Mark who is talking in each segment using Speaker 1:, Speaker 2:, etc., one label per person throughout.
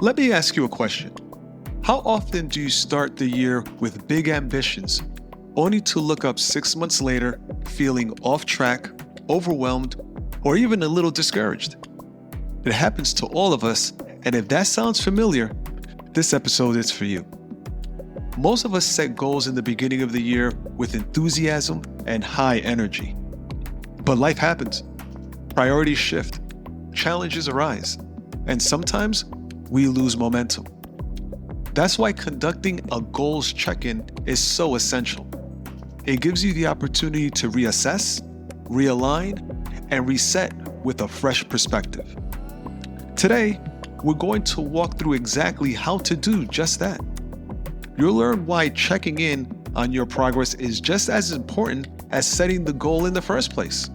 Speaker 1: Let me ask you a question. How often do you start the year with big ambitions, only to look up 6 months later feeling off track, overwhelmed, or even a little discouraged? It happens to all of us, and if that sounds familiar, this episode is for you. Most of us set goals in the beginning of the year with enthusiasm and high energy. But life happens. Priorities shift. Challenges arise. And sometimes we lose momentum. That's why conducting a goals check-in is so essential. It gives you the opportunity to reassess, realign, and reset with a fresh perspective. Today, we're going to walk through exactly how to do just that. You'll learn why checking in on your progress is just as important as setting the goal in the first place.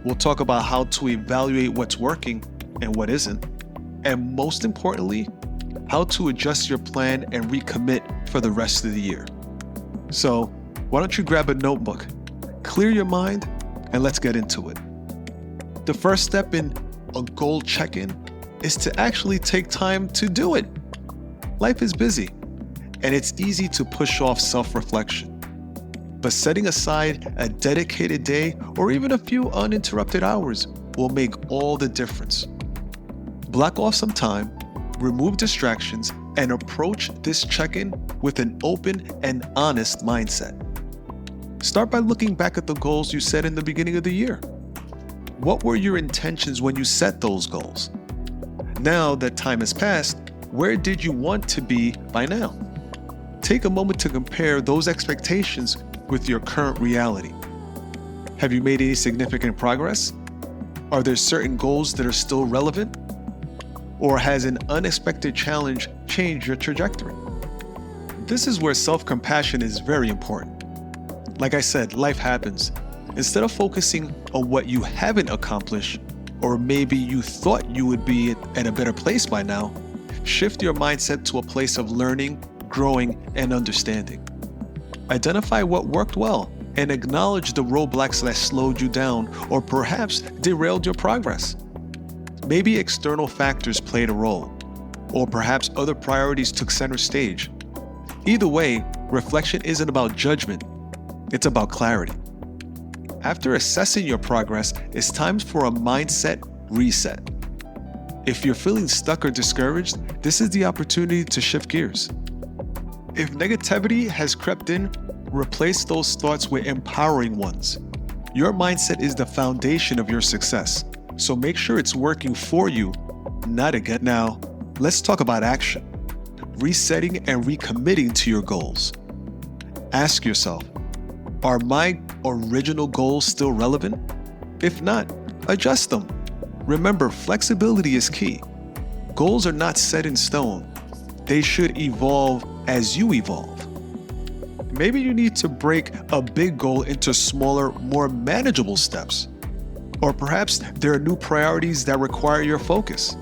Speaker 1: We'll talk about how to evaluate what's working and what isn't, and most importantly, how to adjust your plan and recommit for the rest of the year. So, why don't you grab a notebook, clear your mind, and let's get into it. The first step in a goal check-in is to actually take time to do it. Life is busy, and it's easy to push off self-reflection. But setting aside a dedicated day or even a few uninterrupted hours will make all the difference. Block off some time, remove distractions, and approach this check-in with an open and honest mindset. Start by looking back at the goals you set in the beginning of the year. What were your intentions when you set those goals? Now that time has passed, where did you want to be by now? Take a moment to compare those expectations with your current reality. Have you made any significant progress? Are there certain goals that are still relevant? Or has an unexpected challenge changed your trajectory? This is where self-compassion is very important. Like I said, life happens. Instead of focusing on what you haven't accomplished, or maybe you thought you would be at a better place by now, shift your mindset to a place of learning, growing, and understanding. Identify what worked well and acknowledge the roadblocks that slowed you down or perhaps derailed your progress. Maybe external factors played a role, or perhaps other priorities took center stage. Either way, reflection isn't about judgment, it's about clarity. After assessing your progress, it's time for a mindset reset. If you're feeling stuck or discouraged, this is the opportunity to shift gears. If negativity has crept in, replace those thoughts with empowering ones. Your mindset is the foundation of your success, so make sure it's working for you, not against. Now, let's talk about action. Resetting and recommitting to your goals. Ask yourself, are my original goals still relevant? If not, adjust them. Remember, flexibility is key. Goals are not set in stone. They should evolve as you evolve. Maybe you need to break a big goal into smaller, more manageable steps. Or perhaps there are new priorities that require your focus.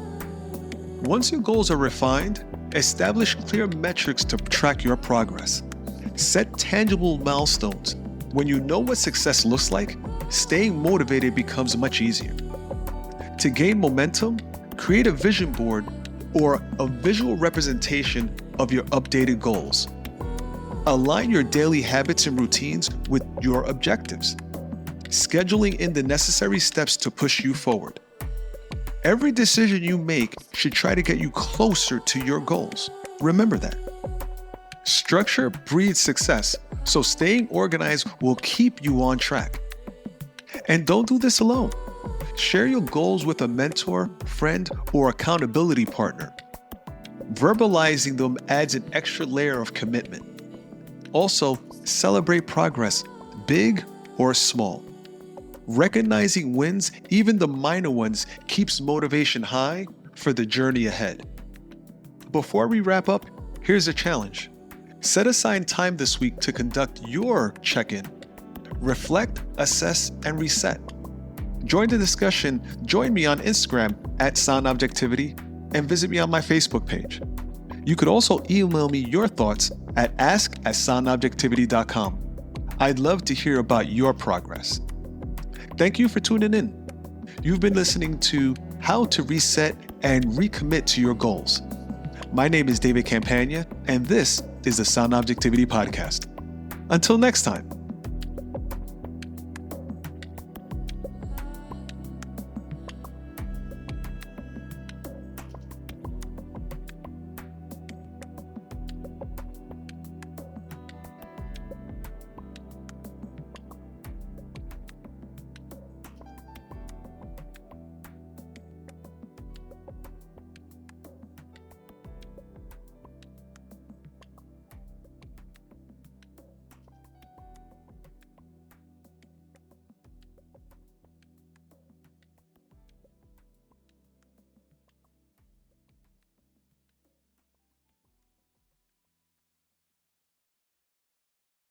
Speaker 1: Once your goals are refined, establish clear metrics to track your progress. Set tangible milestones. When you know what success looks like, staying motivated becomes much easier. To gain momentum, create a vision board or a visual representation of your updated goals. Align your daily habits and routines with your objectives, scheduling in the necessary steps to push you forward. Every decision you make should try to get you closer to your goals. Remember that. Structure breeds success, so staying organized will keep you on track. And don't do this alone. Share your goals with a mentor, friend, or accountability partner. Verbalizing them adds an extra layer of commitment. Also, celebrate progress, big or small. Recognizing wins, even the minor ones, keeps motivation high for the journey ahead. Before we wrap up, here's a challenge. Set aside time this week to conduct your check-in. Reflect, assess, and reset. Join the discussion. Join me on Instagram @Sound Objectivity and visit me on my Facebook page. You could also email me your thoughts at ask@soundobjectivity.com. I'd love to hear about your progress. Thank you for tuning in. You've been listening to How to Reset and Recommit to Your Goals. My name is David Campagna, and this is the Sound Objectivity Podcast. Until next time.